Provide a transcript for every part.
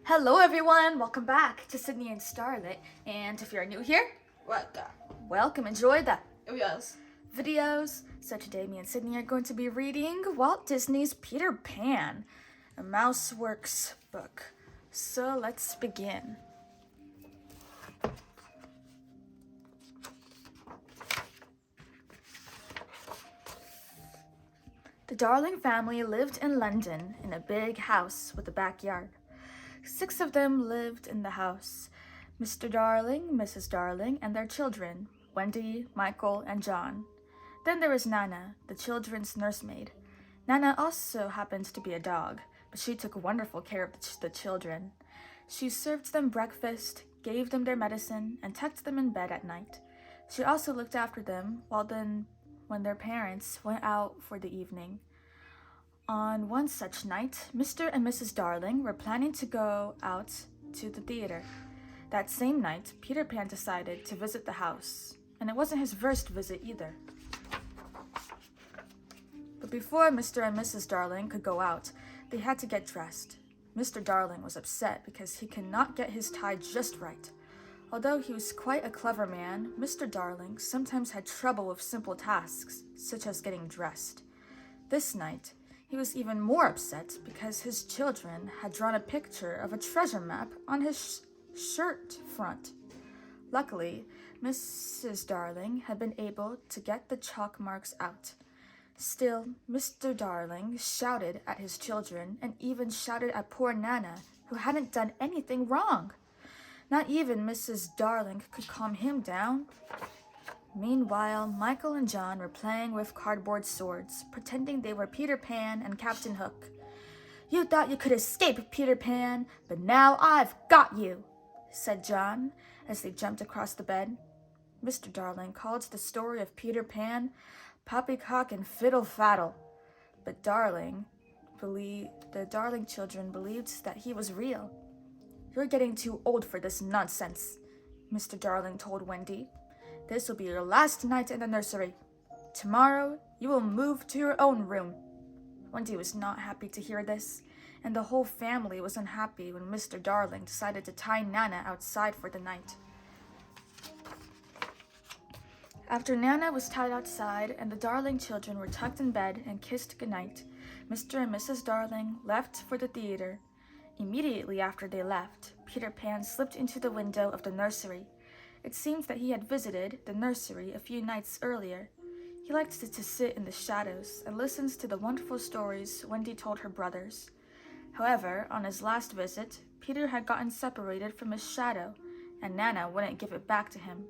Hello everyone, welcome back to Sydney and Starlit, and if you're new here, welcome, enjoy the videos. So today me and Sydney are going to be reading Walt Disney's Peter Pan, a Mouseworks book. So let's begin. The Darling family lived in London in a big house with a backyard. 6 of them lived in the house: Mr. Darling, Mrs. Darling, and their children, Wendy, Michael, and John. Then there was Nana, the children's nursemaid. Nana also happened to be a dog, but she took wonderful care of the children. She served them breakfast, gave them their medicine, and tucked them in bed at night. She also looked after them when their parents went out for the evening. On one such night, Mr. and Mrs. Darling were planning to go out to the theater. That same night, Peter Pan decided to visit the house, and it wasn't his first visit either. But before Mr. and Mrs. Darling could go out, they had to get dressed. Mr. Darling was upset because he could not get his tie just right. Although he was quite a clever man, Mr. Darling sometimes had trouble with simple tasks, such as getting dressed. This night, he was even more upset because his children had drawn a picture of a treasure map on his shirt front. Luckily, Mrs. Darling had been able to get the chalk marks out. Still, Mr. Darling shouted at his children and even shouted at poor Nana, who hadn't done anything wrong. Not even Mrs. Darling could calm him down. Meanwhile, Michael and John were playing with cardboard swords, pretending they were Peter Pan and Captain Hook. "You thought you could escape, Peter Pan, but now I've got you," said John as they jumped across the bed. Mr. Darling called the story of Peter Pan Poppycock and Fiddle Faddle, but the Darling children believed that he was real. "You're getting too old for this nonsense," Mr. Darling told Wendy. "This will be your last night in the nursery. Tomorrow, you will move to your own room." Wendy was not happy to hear this, and the whole family was unhappy when Mr. Darling decided to tie Nana outside for the night. After Nana was tied outside and the Darling children were tucked in bed and kissed goodnight, Mr. and Mrs. Darling left for the theater. Immediately after they left, Peter Pan slipped into the window of the nursery. It seemed that he had visited the nursery a few nights earlier. He liked to sit in the shadows and listen to the wonderful stories Wendy told her brothers. However, on his last visit, Peter had gotten separated from his shadow, and Nana wouldn't give it back to him.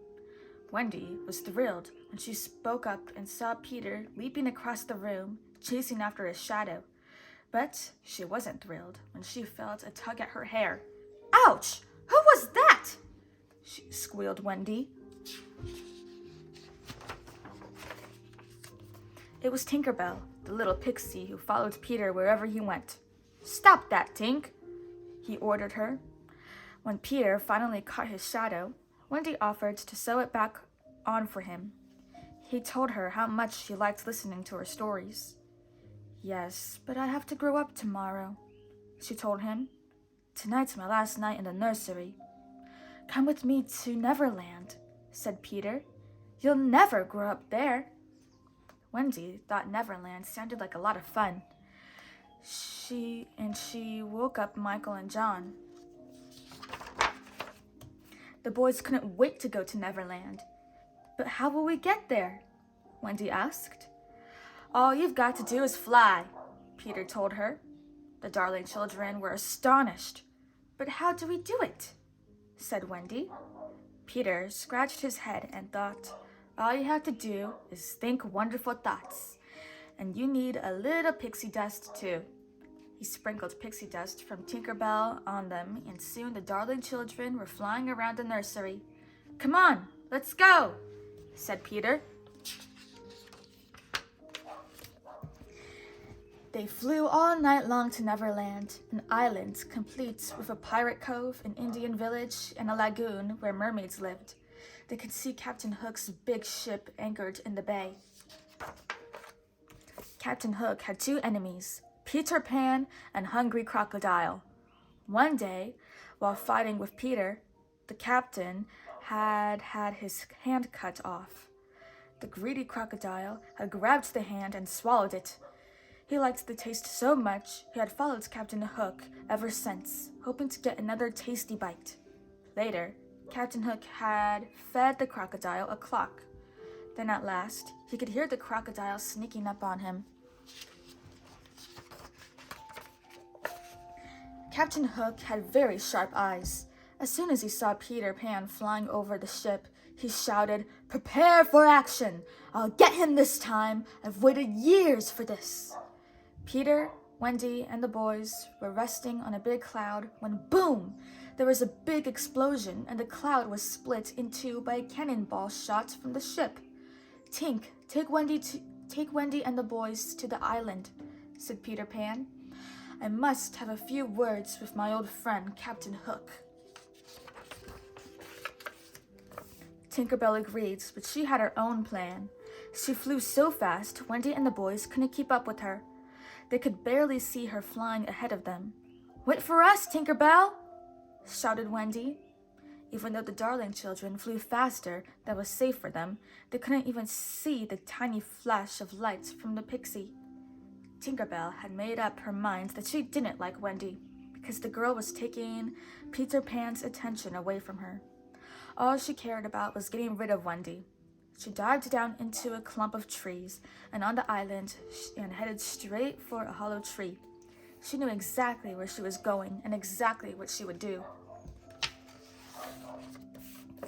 Wendy was thrilled when she spoke up and saw Peter leaping across the room, chasing after his shadow. But she wasn't thrilled when she felt a tug at her hair. "Ouch! Who was that?" squealed Wendy. It was Tinkerbell, the little pixie who followed Peter wherever he went. "Stop that, Tink," he ordered her. When Peter finally caught his shadow, Wendy offered to sew it back on for him. He told her how much she liked listening to her stories. "Yes, but I have to grow up tomorrow," she told him. "Tonight's my last night in the nursery." "Come with me to Neverland," said Peter. "You'll never grow up there." Wendy thought Neverland sounded like a lot of fun. She woke up Michael and John. The boys couldn't wait to go to Neverland. "But how will we get there?" Wendy asked. "All you've got to do is fly," Peter told her. The Darling children were astonished. "But how do we do it?" said Wendy. Peter scratched his head and thought, "All you have to do is think wonderful thoughts. And you need a little pixie dust too." He sprinkled pixie dust from Tinkerbell on them, and soon the Darling children were flying around the nursery. "Come on, let's go," said Peter. They flew all night long to Neverland, an island complete with a pirate cove, an Indian village, and a lagoon where mermaids lived. They could see Captain Hook's big ship anchored in the bay. Captain Hook had 2 enemies, Peter Pan and Hungry Crocodile. One day, while fighting with Peter, the captain had had his hand cut off. The greedy crocodile had grabbed the hand and swallowed it. He liked the taste so much, he had followed Captain Hook ever since, hoping to get another tasty bite. Later, Captain Hook had fed the crocodile a clock. Then at last, he could hear the crocodile sneaking up on him. Captain Hook had very sharp eyes. As soon as he saw Peter Pan flying over the ship, he shouted, "Prepare for action! I'll get him this time! I've waited years for this!" Peter, Wendy, and the boys were resting on a big cloud when boom! There was a big explosion and the cloud was split in two by a cannonball shot from the ship. "Tink, take Wendy and the boys to the island," said Peter Pan. "I must have a few words with my old friend Captain Hook." Tinker Bell agreed, but she had her own plan. She flew so fast, Wendy and the boys couldn't keep up with her. They could barely see her flying ahead of them. "Wait for us, Tinker Bell!" shouted Wendy. Even though the Darling children flew faster than was safe for them, they couldn't even see the tiny flash of light from the pixie. Tinker Bell had made up her mind that she didn't like Wendy, because the girl was taking Peter Pan's attention away from her. All she cared about was getting rid of Wendy. She dived down into a clump of trees and on the island and headed straight for a hollow tree. She knew exactly where she was going and exactly what she would do.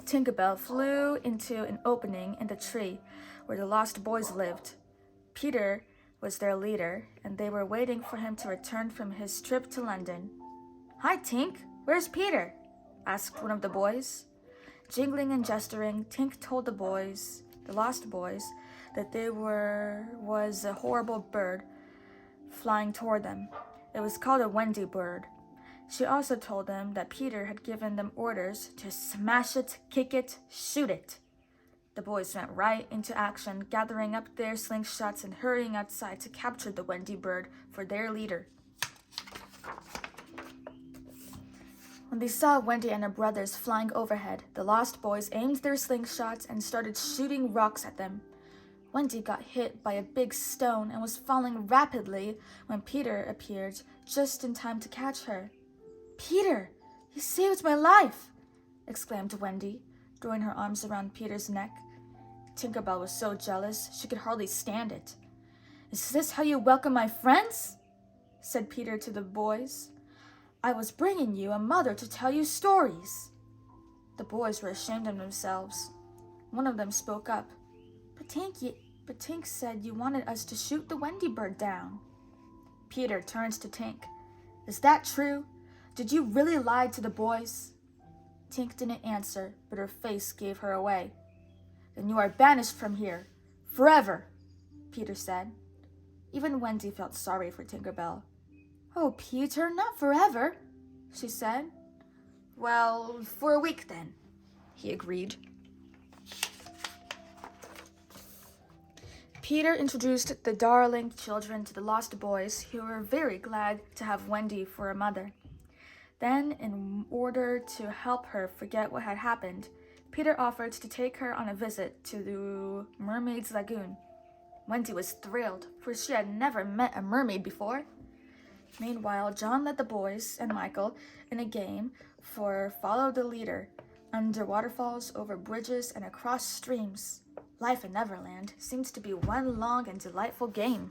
Tinker Bell flew into an opening in the tree where the Lost Boys lived. Peter was their leader, and they were waiting for him to return from his trip to London. "Hi, Tink, where's Peter?" asked one of the boys. Jingling and gesturing, Tink told the Lost Boys, that there was a horrible bird flying toward them. It was called a Wendy bird. She also told them that Peter had given them orders to smash it, kick it, shoot it. The boys went right into action, gathering up their slingshots and hurrying outside to capture the Wendy bird for their leader. When they saw Wendy and her brothers flying overhead, the Lost Boys aimed their slingshots and started shooting rocks at them. Wendy got hit by a big stone and was falling rapidly when Peter appeared just in time to catch her. "Peter, you saved my life!" exclaimed Wendy, throwing her arms around Peter's neck. Tinker Bell was so jealous she could hardly stand it. "Is this how you welcome my friends?" said Peter to the boys. "I was bringing you a mother to tell you stories." The boys were ashamed of themselves. One of them spoke up. But Tink said you wanted us to shoot the Wendy bird down." Peter turned to Tink. "Is that true? Did you really lie to the boys?" Tink didn't answer, but her face gave her away. "Then you are banished from here, forever," Peter said. Even Wendy felt sorry for Tinker Bell. "Oh, Peter, not forever," she said. "Well, for a week then," he agreed. Peter introduced the Darling children to the Lost Boys, who were very glad to have Wendy for a mother. Then, in order to help her forget what had happened, Peter offered to take her on a visit to the Mermaid's Lagoon. Wendy was thrilled, for she had never met a mermaid before. Meanwhile, John led the boys and Michael in a game for Follow the Leader, under waterfalls, over bridges, and across streams. Life in Neverland seemed to be one long and delightful game.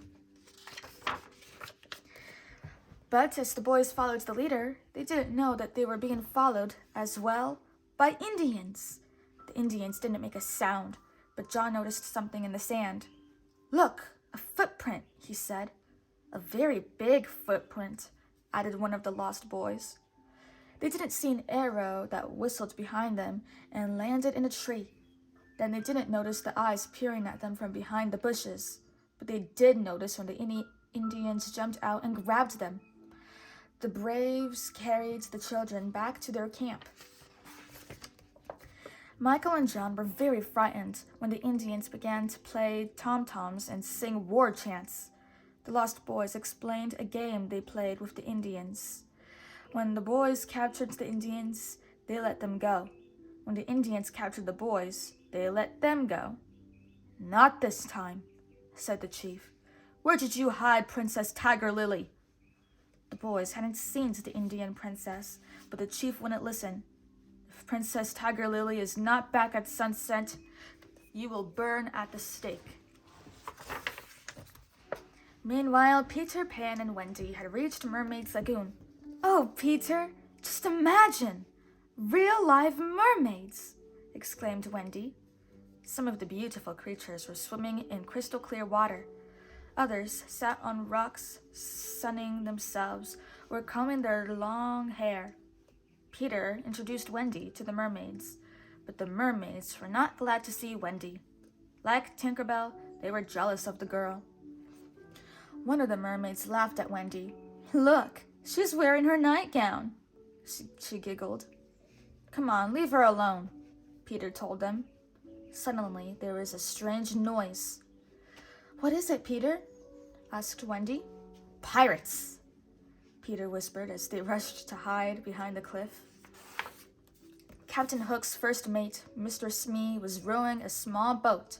But as the boys followed the leader, they didn't know that they were being followed as well by Indians. The Indians didn't make a sound, but John noticed something in the sand. "Look, a footprint," he said. "A very big footprint," added one of the Lost Boys. They didn't see an arrow that whistled behind them and landed in a tree. Then they didn't notice the eyes peering at them from behind the bushes, but they did notice when the Indians jumped out and grabbed them. The braves carried the children back to their camp. Michael and John were very frightened when the Indians began to play tom-toms and sing war chants. The Lost Boys explained a game they played with the Indians. When the boys captured the Indians, they let them go. When the Indians captured the boys, they let them go. Not this time, said the chief. Where did you hide Princess Tiger Lily? The boys hadn't seen the Indian princess, but the chief wouldn't listen. If Princess Tiger Lily is not back at sunset, you will burn at the stake. Meanwhile, Peter Pan and Wendy had reached Mermaid's Lagoon. Oh, Peter, just imagine! Real live mermaids! Exclaimed Wendy. Some of the beautiful creatures were swimming in crystal clear water. Others sat on rocks, sunning themselves, or combing their long hair. Peter introduced Wendy to the mermaids, but the mermaids were not glad to see Wendy. Like Tinkerbell, they were jealous of the girl. One of the mermaids laughed at Wendy. Look, she's wearing her nightgown, she giggled. Come on, leave her alone, Peter told them. Suddenly, there was a strange noise. What is it, Peter? Asked Wendy. Pirates, Peter whispered as they rushed to hide behind the cliff. Captain Hook's first mate, Mr. Smee, was rowing a small boat.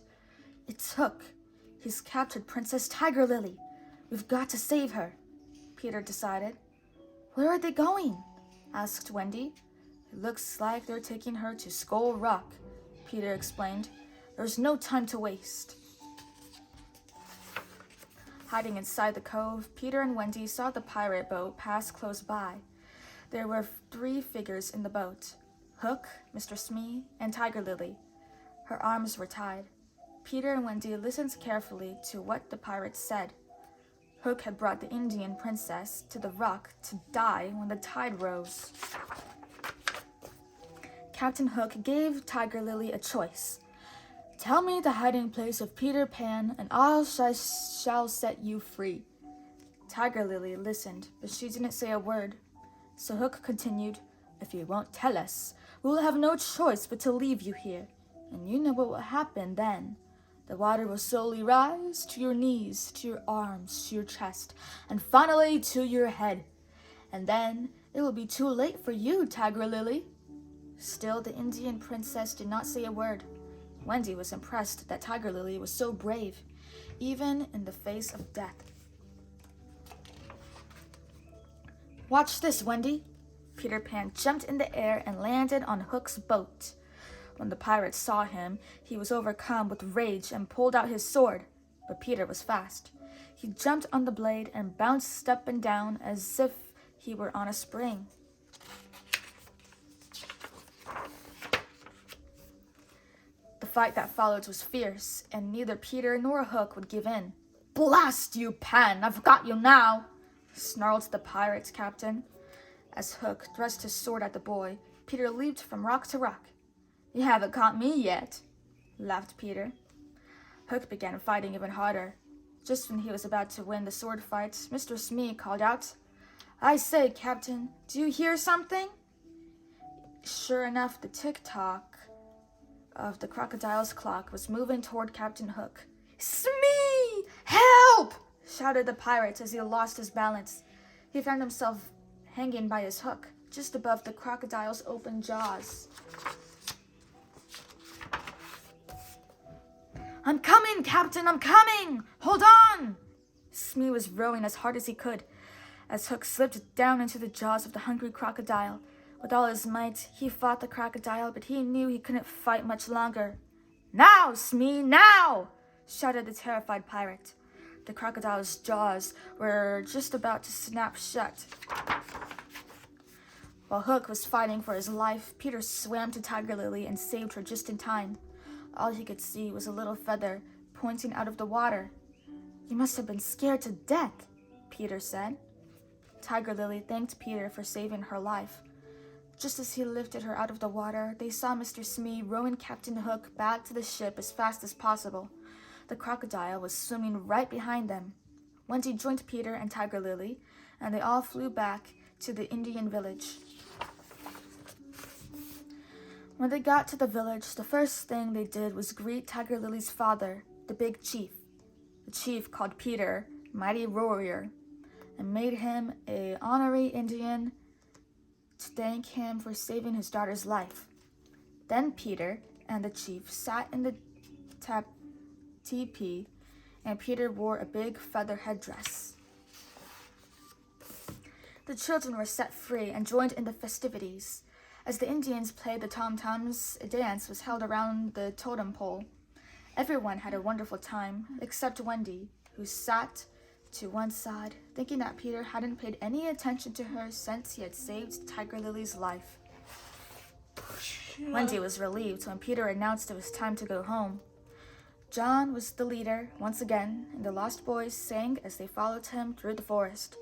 It's Hook. He's captured Princess Tiger Lily. We've got to save her, Peter decided. Where are they going? Asked Wendy. It looks like they're taking her to Skull Rock, Peter explained. There's no time to waste. Hiding inside the cove, Peter and Wendy saw the pirate boat pass close by. There were 3 figures in the boat: Hook, Mr. Smee, and Tiger Lily. Her arms were tied. Peter and Wendy listened carefully to what the pirates said. Hook had brought the Indian princess to the rock to die when the tide rose. Captain Hook gave Tiger Lily a choice. Tell me the hiding place of Peter Pan, and I shall set you free. Tiger Lily listened, but she didn't say a word. So Hook continued, If you won't tell us, we will have no choice but to leave you here. And you know what will happen then. The water will slowly rise to your knees, to your arms, to your chest, and finally to your head. And then it will be too late for you, Tiger Lily. Still, the Indian princess did not say a word. Wendy was impressed that Tiger Lily was so brave, even in the face of death. Watch this, Wendy. Peter Pan jumped in the air and landed on Hook's boat. When the pirate saw him, he was overcome with rage and pulled out his sword, but Peter was fast. He jumped on the blade and bounced up and down as if he were on a spring. The fight that followed was fierce, and neither Peter nor Hook would give in. Blast you, Pan! I've got you now! Snarled the pirate captain. As Hook thrust his sword at the boy, Peter leaped from rock to rock. You haven't caught me yet, laughed Peter. Hook began fighting even harder. Just when he was about to win the sword fight, Mr. Smee called out, I say, Captain, do you hear something? Sure enough, the tick-tock of the crocodile's clock was moving toward Captain Hook. Smee! Help! Shouted the pirate as he lost his balance. He found himself hanging by his hook, just above the crocodile's open jaws. I'm coming, Captain, I'm coming! Hold on! Smee was rowing as hard as he could, as Hook slipped down into the jaws of the hungry crocodile. With all his might, he fought the crocodile, but he knew he couldn't fight much longer. Now, Smee, now! Shouted the terrified pirate. The crocodile's jaws were just about to snap shut. While Hook was fighting for his life, Peter swam to Tiger Lily and saved her just in time. All he could see was a little feather pointing out of the water. You must have been scared to death, Peter said. Tiger Lily thanked Peter for saving her life. Just as he lifted her out of the water, they saw Mr. Smee rowing Captain Hook back to the ship as fast as possible. The crocodile was swimming right behind them. Wendy joined Peter and Tiger Lily, and they all flew back to the Indian village. When they got to the village, the first thing they did was greet Tiger Lily's father, the big chief. The chief called Peter Mighty Warrior and made him an honorary Indian thank him for saving his daughter's life. Then Peter and the chief sat in the teepee, and Peter wore a big feather headdress. The children were set free and joined in the festivities. As the Indians played the tom-toms, a dance was held around the totem pole. Everyone had a wonderful time, except Wendy, who sat to one side, thinking that Peter hadn't paid any attention to her since he had saved Tiger Lily's life. Wendy was relieved when Peter announced it was time to go home. John was the leader once again, and the Lost Boys sang as they followed him through the forest.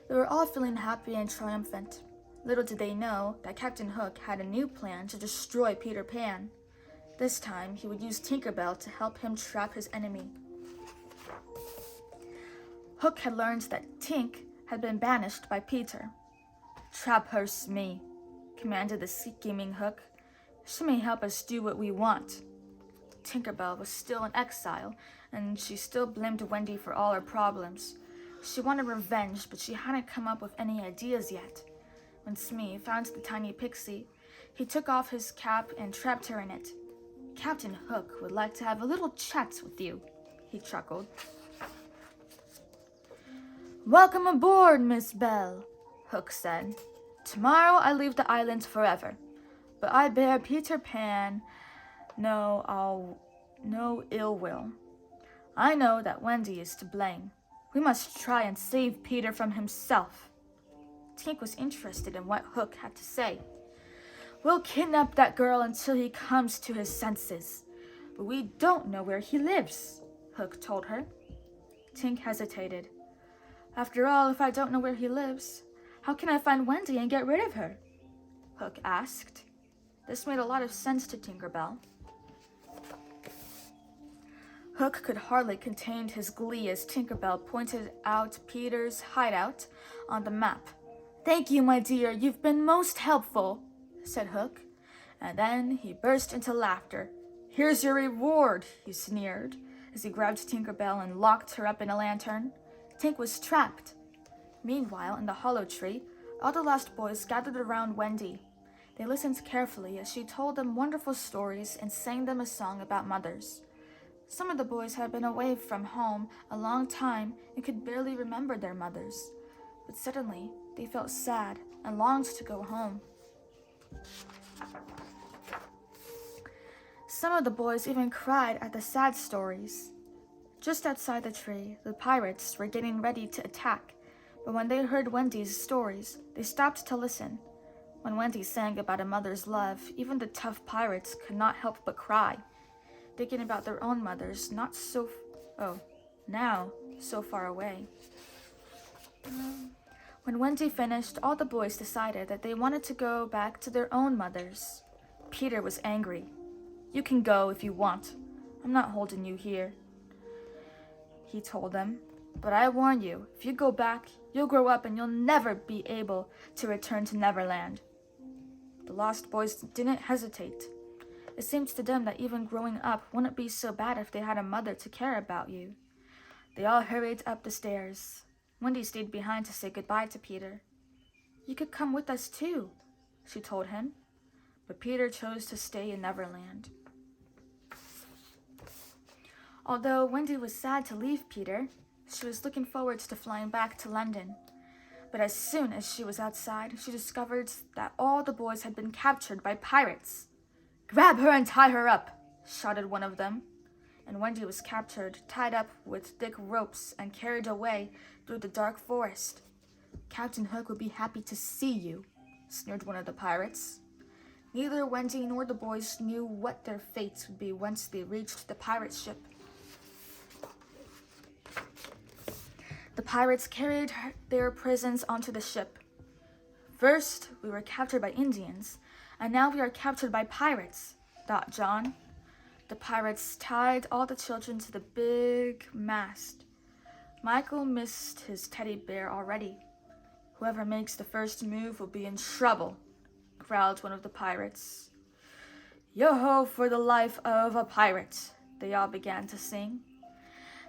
They were all feeling happy and triumphant. Little did they know that Captain Hook had a new plan to destroy Peter Pan. This time, he would use Tinker Bell to help him trap his enemy. Hook had learned that Tink had been banished by Peter. "Trap her, Smee," commanded the scheming Hook. "She may help us do what we want." Tinker Bell was still in exile, and she still blamed Wendy for all her problems. She wanted revenge, but she hadn't come up with any ideas yet. When Smee found the tiny pixie, he took off his cap and trapped her in it. "Captain Hook would like to have a little chat with you," he chuckled. "Welcome aboard, Miss Bell," Hook said. "Tomorrow I leave the island forever, but I bear Peter Pan no ill will. I know that Wendy is to blame. We must try and save Peter from himself." Tink was interested in what Hook had to say. "We'll kidnap that girl until he comes to his senses, but we don't know where he lives," Hook told her. Tink hesitated. "After all, if I don't know where he lives, how can I find Wendy and get rid of her?" Hook asked. This made a lot of sense to Tinker Bell. Hook could hardly contain his glee as Tinker Bell pointed out Peter's hideout on the map. "Thank you, my dear, you've been most helpful," said Hook, and then he burst into laughter. "Here's your reward," he sneered, as he grabbed Tinker Bell and locked her up in a lantern. Tink was trapped. Meanwhile, in the hollow tree, all the Lost Boys gathered around Wendy. They listened carefully as she told them wonderful stories and sang them a song about mothers. Some of the boys had been away from home a long time and could barely remember their mothers, but suddenly they felt sad and longed to go home. Some of the boys even cried at the sad stories. Just outside the tree, the pirates were getting ready to attack, but when they heard Wendy's stories, they stopped to listen. When Wendy sang about a mother's love, even the tough pirates could not help but cry, thinking about their own mothers, now so far away. When Wendy finished, all the boys decided that they wanted to go back to their own mothers. Peter was angry. "You can go if you want. I'm not holding you here," he told them. "But I warn you, if you go back, you'll grow up and you'll never be able to return to Neverland." The Lost Boys didn't hesitate. It seemed to them that even growing up wouldn't be so bad if they had a mother to care about you. They all hurried up the stairs. Wendy stayed behind to say goodbye to Peter. "You could come with us too," she told him. But Peter chose to stay in Neverland. Although Wendy was sad to leave Peter, she was looking forward to flying back to London. But as soon as she was outside, she discovered that all the boys had been captured by pirates. "Grab her and tie her up," shouted one of them. And Wendy was captured, tied up with thick ropes, and carried away through the dark forest. "Captain Hook would be happy to see you," sneered one of the pirates. Neither Wendy nor the boys knew what their fates would be once they reached the pirate ship. The pirates carried their prisons onto the ship. "First, we were captured by Indians, and now we are captured by pirates," thought John. The pirates tied all the children to the big mast. Michael missed his teddy bear already. "Whoever makes the first move will be in trouble," growled one of the pirates. "Yo-ho for the life of a pirate," they all began to sing.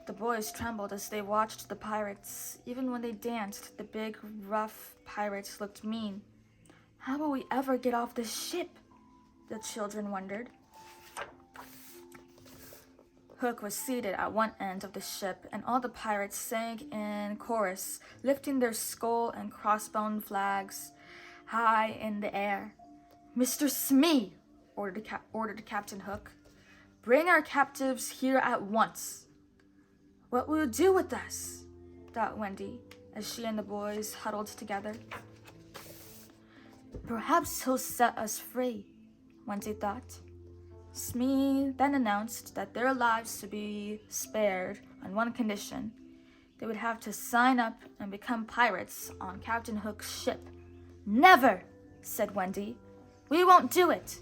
The boys trembled as they watched the pirates. Even when they danced, the big, rough pirates looked mean. How will we ever get off this ship? The children wondered. Hook was seated at one end of the ship, and all the pirates sang in chorus, lifting their skull and crossbone flags high in the air. "Mr. Smee," ordered Captain Hook, "bring our captives here at once." "What will you do with us?" thought Wendy, as she and the boys huddled together. "Perhaps he'll set us free," Wendy thought. Smee then announced that their lives to be spared on one condition. They would have to sign up and become pirates on Captain Hook's ship. "Never," said Wendy. "We won't do it."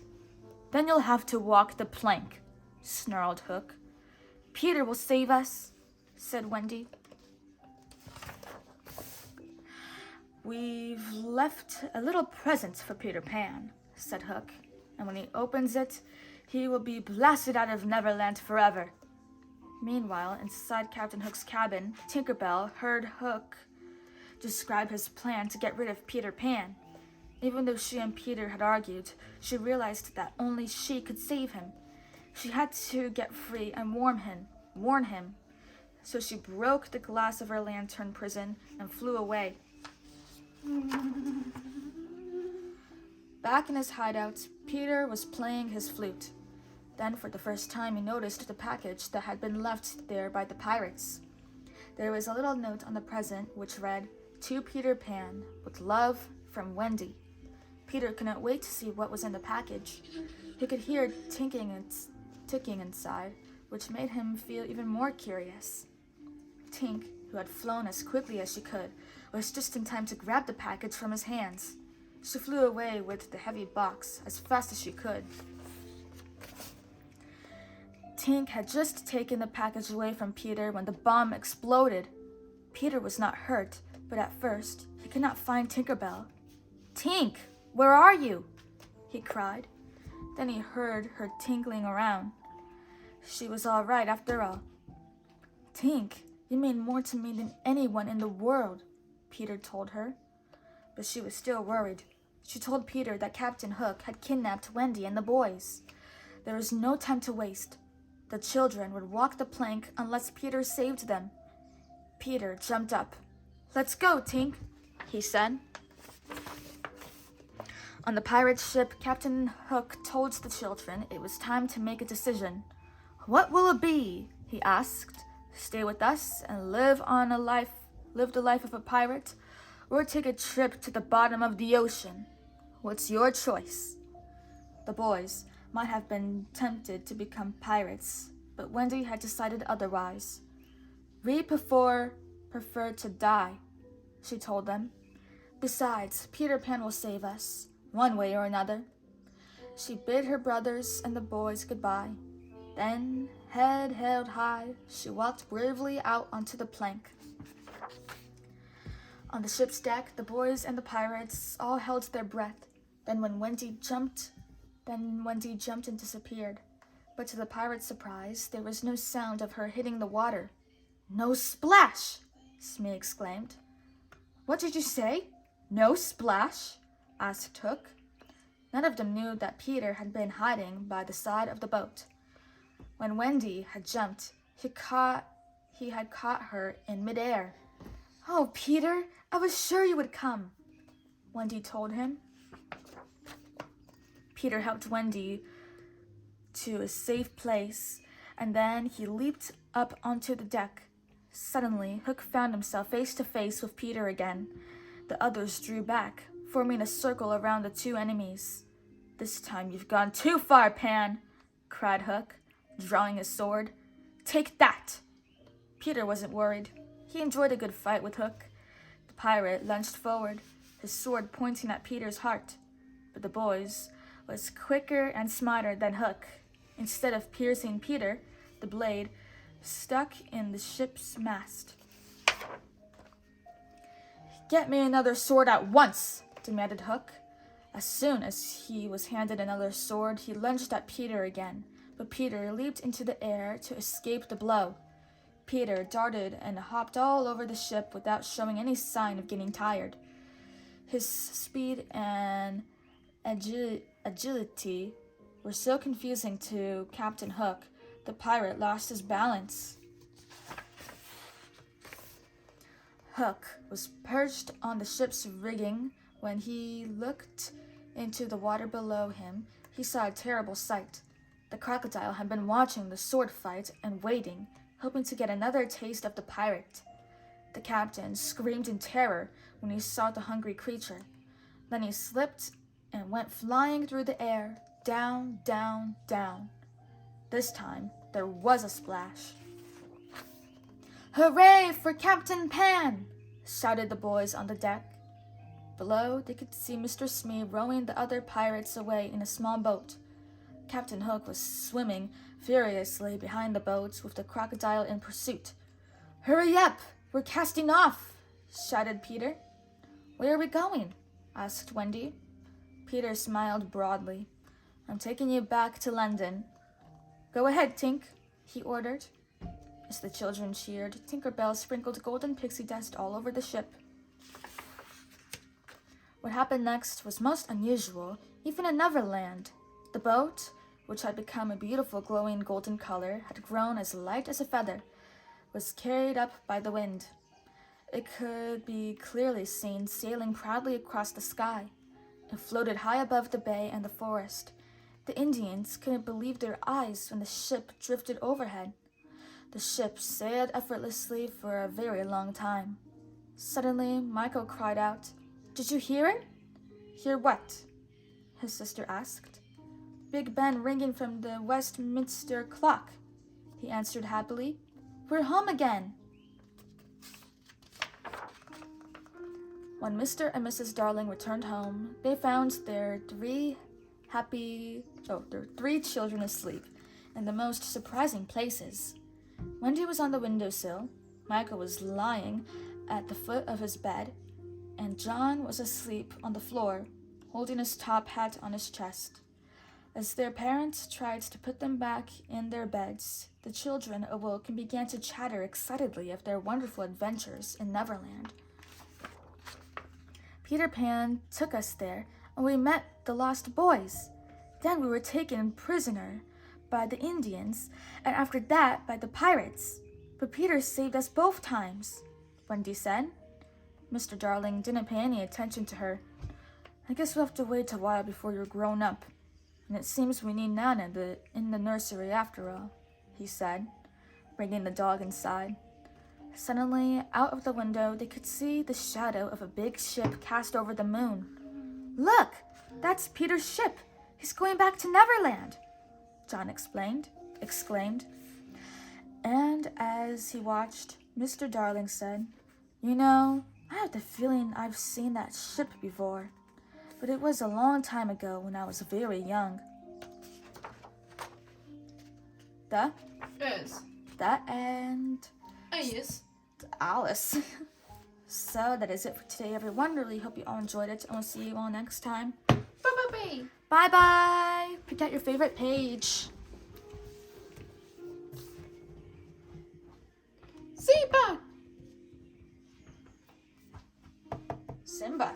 "Then you'll have to walk the plank," snarled Hook. "Peter will save us," said Wendy. "We've left a little present for Peter Pan," said Hook, "and when he opens it, he will be blasted out of Neverland forever." Meanwhile, inside Captain Hook's cabin, Tinkerbell heard Hook describe his plan to get rid of Peter Pan. Even though she and Peter had argued, she realized that only she could save him. She had to get free and warn him. So she broke the glass of her lantern prison and flew away. Back in his hideout, Peter was playing his flute. Then, for the first time, he noticed the package that had been left there by the pirates. There was a little note on the present which read, "To Peter Pan, with love from Wendy." Peter couldn't wait to see what was in the package. He could hear ticking inside, which made him feel even more curious. Tink, who had flown as quickly as she could, was just in time to grab the package from his hands. She flew away with the heavy box as fast as she could. Tink had just taken the package away from Peter when the bomb exploded. Peter was not hurt, but at first he could not find Tinkerbell. "Tink, where are you?" he cried. Then he heard her tinkling around. She was all right after all. "Tink, you mean more to me than anyone in the world," Peter told her. But she was still worried. She told Peter that Captain Hook had kidnapped Wendy and the boys. There was no time to waste. The children would walk the plank unless Peter saved them. Peter jumped up. "Let's go, Tink," he said. On the pirate ship, Captain Hook told the children it was time to make a decision. "What will it be?" he asked. "Stay with us and live the life of a pirate, or take a trip to the bottom of the ocean? What's your choice?" The boys might have been tempted to become pirates, but Wendy had decided otherwise. "We prefer to die," she told them. "Besides, Peter Pan will save us, one way or another." She bid her brothers and the boys goodbye. Then, head held high, she walked bravely out onto the plank. On the ship's deck, the boys and the pirates all held their breath. Then Wendy jumped and disappeared. But to the pirates' surprise, there was no sound of her hitting the water. "No splash!" Smee exclaimed. "What did you say? No splash?" asked Hook. None of them knew that Peter had been hiding by the side of the boat. When Wendy had jumped, he had caught her in midair. "Oh, Peter, I was sure you would come," Wendy told him. Peter helped Wendy to a safe place, and then he leaped up onto the deck. Suddenly, Hook found himself face to face with Peter again. The others drew back, forming a circle around the two enemies. "This time you've gone too far, Pan," cried Hook, drawing his sword. "Take that!" Peter wasn't worried. He enjoyed a good fight with Hook. The pirate lunged forward, his sword pointing at Peter's heart. But the boys was quicker and smarter than Hook. Instead of piercing Peter, the blade stuck in the ship's mast. "Get me another sword at once," demanded Hook. As soon as he was handed another sword, he lunged at Peter again, but Peter leaped into the air to escape the blow. Peter darted and hopped all over the ship without showing any sign of getting tired. His speed and agility were so confusing to Captain Hook, the pirate lost his balance. Hook was perched on the ship's rigging. When he looked into the water below him, he saw a terrible sight. The crocodile had been watching the sword fight and waiting, hoping to get another taste of the pirate. The captain screamed in terror when he saw the hungry creature. Then he slipped and went flying through the air, down, down, down. This time, there was a splash. "Hooray for Captain Pan!" shouted the boys on the deck. Below, they could see Mr. Smee rowing the other pirates away in a small boat. Captain Hook was swimming furiously behind the boats with the crocodile in pursuit. "Hurry up! We're casting off!" shouted Peter. "Where are we going?" asked Wendy. Peter smiled broadly. "I'm taking you back to London." "Go ahead, Tink," he ordered. As the children cheered, Tinker Bell sprinkled golden pixie dust all over the ship. What happened next was most unusual, even in Neverland. The boat, which had become a beautiful glowing golden color, had grown as light as a feather, was carried up by the wind. It could be clearly seen sailing proudly across the sky. It floated high above the bay and the forest. The Indians couldn't believe their eyes when the ship drifted overhead. The ship sailed effortlessly for a very long time. Suddenly, Michael cried out, "Did you hear it?" "Hear what?" his sister asked. "Big Ben ringing from the Westminster clock," he answered happily. "We're home again." When Mr. and Mrs. Darling returned home, they found their three children asleep in the most surprising places. Wendy was on the windowsill, Michael was lying at the foot of his bed, and John was asleep on the floor, holding his top hat on his chest. As their parents tried to put them back in their beds, the children awoke and began to chatter excitedly of their wonderful adventures in Neverland. Peter Pan took us there, and we met the lost boys. Then we were taken prisoner by the Indians, and after that by the pirates. But Peter saved us both times, Wendy said. Mr. Darling didn't pay any attention to her. "I guess we'll have to wait a while before you're grown up. And it seems we need Nana in the nursery after all," he said, bringing the dog inside. Suddenly, out of the window, they could see the shadow of a big ship cast over the moon. "Look! That's Peter's ship! He's going back to Neverland!" John exclaimed. And as he watched, Mr. Darling said, "You know, I have the feeling I've seen that ship before, but it was a long time ago when I was very young." Yes. And Yes. Alice. So that is it for today, everyone. Really hope you all enjoyed it, and we'll see you all next time. Bye-bye. Bye-bye. Pick out your favorite page. Simba. Simba.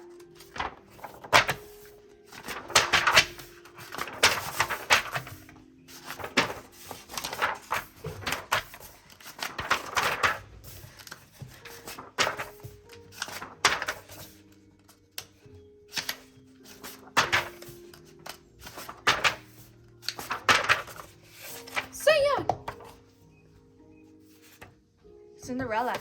Cinderella.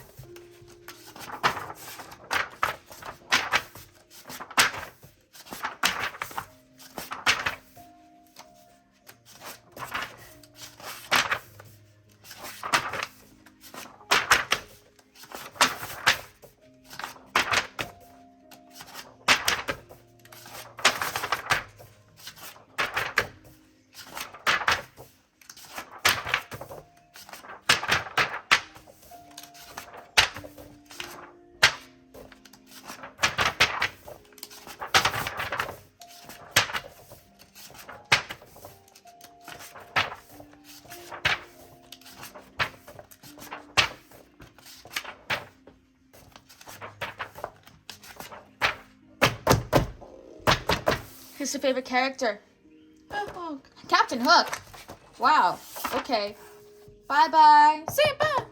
Who's your favorite character? Hook. Captain Hook. Wow. Okay. Bye-bye. See you back.